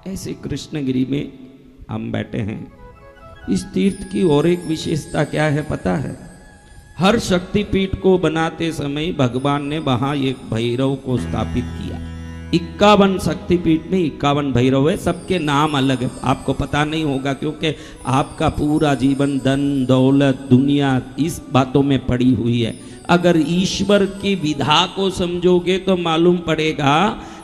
ऐसे कृष्णगिरी में हम बैठे हैं। इस तीर्थ की और एक विशेषता क्या है पता है? हर शक्तिपीठ को बनाते समय भगवान ने वहां एक भैरव को स्थापित किया। 51 शक्तिपीठ में 51 भैरव है, सबके नाम अलग है। आपको पता नहीं होगा क्योंकि आपका पूरा जीवन धन दौलत दुनिया इस बातों में पड़ी हुई है। अगर ईश्वर की विधा को समझोगे तो मालूम पड़ेगा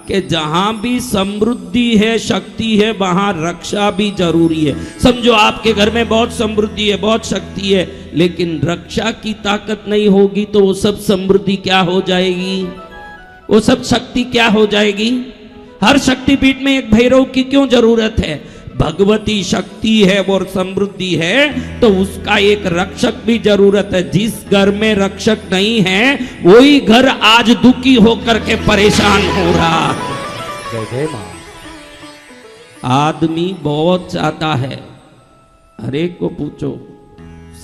कि जहां भी समृद्धि है शक्ति है वहां रक्षा भी जरूरी है। समझो आपके घर में बहुत समृद्धि है बहुत शक्ति है, लेकिन रक्षा की ताकत नहीं होगी तो वो सब समृद्धि क्या हो जाएगी, वो सब शक्ति क्या हो जाएगी। हर शक्तिपीठ में एक भैरव की क्यों जरूरत है? भगवती शक्ति है और समृद्धि है तो उसका एक रक्षक भी जरूरत है। जिस घर में रक्षक नहीं है वही घर आज दुखी होकर के परेशान हो रहा है। जय जय मां। आदमी बहुत चाहता है, हर एक को पूछो,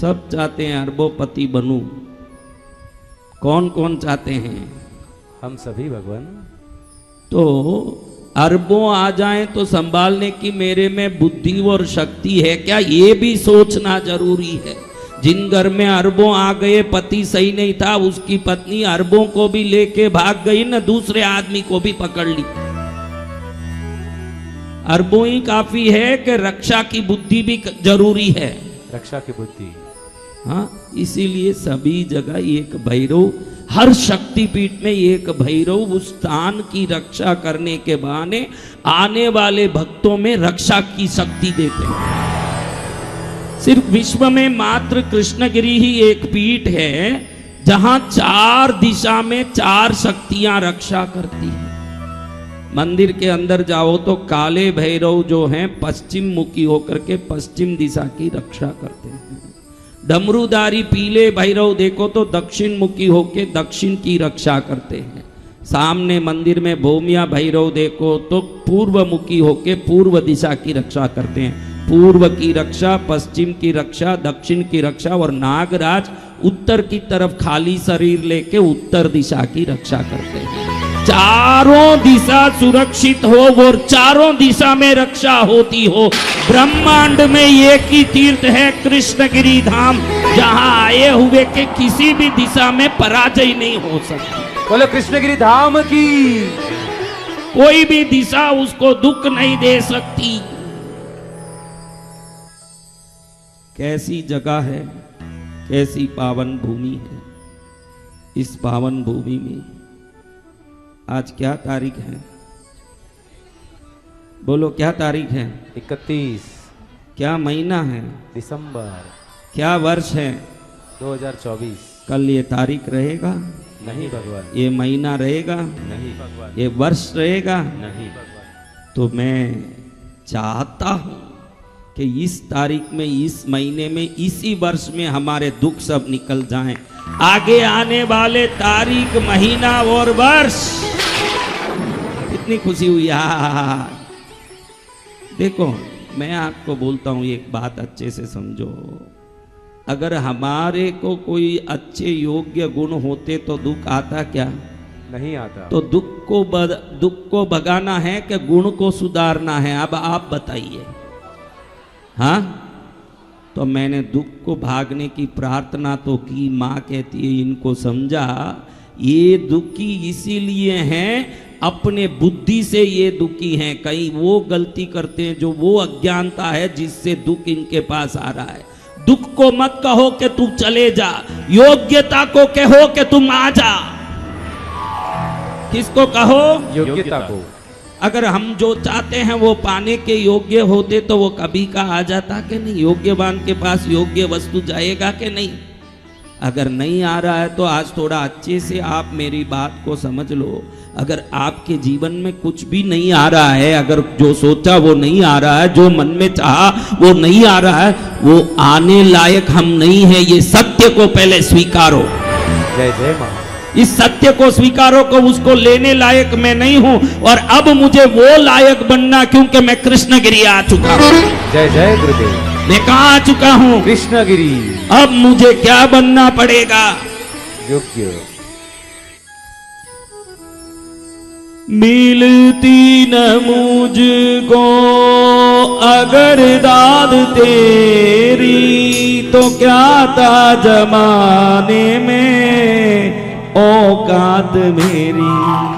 सब चाहते हैं अरबोपति बनूं। कौन कौन चाहते हैं? हम सभी भगवान। तो अरबों आ जाएं तो संभालने की मेरे में बुद्धि और शक्ति है क्या, ये भी सोचना जरूरी है। जिन घर में अरबों आ गए, पति सही नहीं था, उसकी पत्नी अरबों को भी लेके भाग गई न, दूसरे आदमी को भी पकड़ ली। अरबों ही काफी है कि रक्षा की बुद्धि भी जरूरी है। रक्षा की बुद्धि, हाँ, इसीलिए सभी जगह एक भैरव, हर शक्तिपीठ में एक भैरव उस स्थान की रक्षा करने के बहाने आने वाले भक्तों में रक्षा की शक्ति देते हैं। सिर्फ विश्व में मात्र कृष्णगिरी ही एक पीठ है जहां 4 दिशा में 4 शक्तियां रक्षा करती हैं। मंदिर के अंदर जाओ तो काले भैरव जो हैं पश्चिम मुखी होकर के पश्चिम दिशा की रक्षा करते हैं। डमरूदारी पीले भैरव देखो तो दक्षिण मुखी होके दक्षिण की रक्षा करते हैं। सामने मंदिर में भूमिया भैरव देखो तो पूर्व मुखी होके पूर्व दिशा की रक्षा करते हैं। पूर्व की रक्षा, पश्चिम की रक्षा, दक्षिण की रक्षा, और नागराज उत्तर की तरफ खाली शरीर लेके उत्तर दिशा की रक्षा करते हैं। चारों दिशा सुरक्षित हो और चारों दिशा में रक्षा होती हो। ब्रह्मांड में एक ही तीर्थ है कृष्णगिरी धाम, जहां आए हुए के किसी भी दिशा में पराजय नहीं हो सकती। बोलो कृष्णगिरी धाम की। कोई भी दिशा उसको दुख नहीं दे सकती। कैसी जगह है, कैसी पावन भूमि है। इस पावन भूमि में आज क्या तारीख है? बोलो क्या तारीख है? 31 क्या महीना है? दिसंबर। क्या वर्ष है? 2024। कल ये तारीख रहेगा? नहीं भगवान। ये महीना रहेगा? नहीं भगवान। ये वर्ष रहेगा? नहीं भगवान। तो मैं चाहता हूं कि इस तारीख में, इस महीने में, इसी वर्ष में हमारे दुख सब निकल जाएं। आगे आने वाले तारीख, महीना और वर्ष, कितनी खुशी हुई। देखो मैं आपको बोलता हूं एक बात अच्छे से समझो। अगर हमारे को कोई अच्छे योग्य गुण होते तो दुख आता क्या? नहीं आता। तो दुख को भगाना है कि गुण को सुधारना है? अब आप बताइए। हाँ, तो मैंने दुख को भागने की प्रार्थना तो की। माँ कहती है इनको समझा, ये दुखी इसीलिए हैं, अपने बुद्धि से ये दुखी हैं। कहीं वो गलती करते हैं जो वो अज्ञानता है जिससे दुख इनके पास आ रहा है। दुख को मत कहो कि तू चले जा, योग्यता को कहो कि तुम आ जा। किसको कहो? योग्यता को। अगर हम जो चाहते हैं वो पाने के योग्य होते तो वो कभी का आ जाता कि नहीं? योग्यवान के पास योग्य वस्तु जाएगा कि नहीं? अगर नहीं आ रहा है तो आज थोड़ा अच्छे से आप मेरी बात को समझ लो। अगर आपके जीवन में कुछ भी नहीं आ रहा है, अगर जो सोचा वो नहीं आ रहा है, जो मन में चाहा वो नहीं आ रहा है, वो आने लायक हम नहीं है। ये सत्य को पहले स्वीकारो। जय जय मां। इस सत्य को स्वीकारो को उसको लेने लायक मैं नहीं हूं, और अब मुझे वो लायक बनना, क्योंकि मैं कृष्णगिरी आ चुका हूं। जय जय गुरुदेव। मैं कहां आ चुका हूं? कृष्णगिरी। अब मुझे क्या बनना पड़ेगा? योग्य। मिलती न मुझको अगर दाद तेरी, तो क्या था जमाने में औकात मेरी।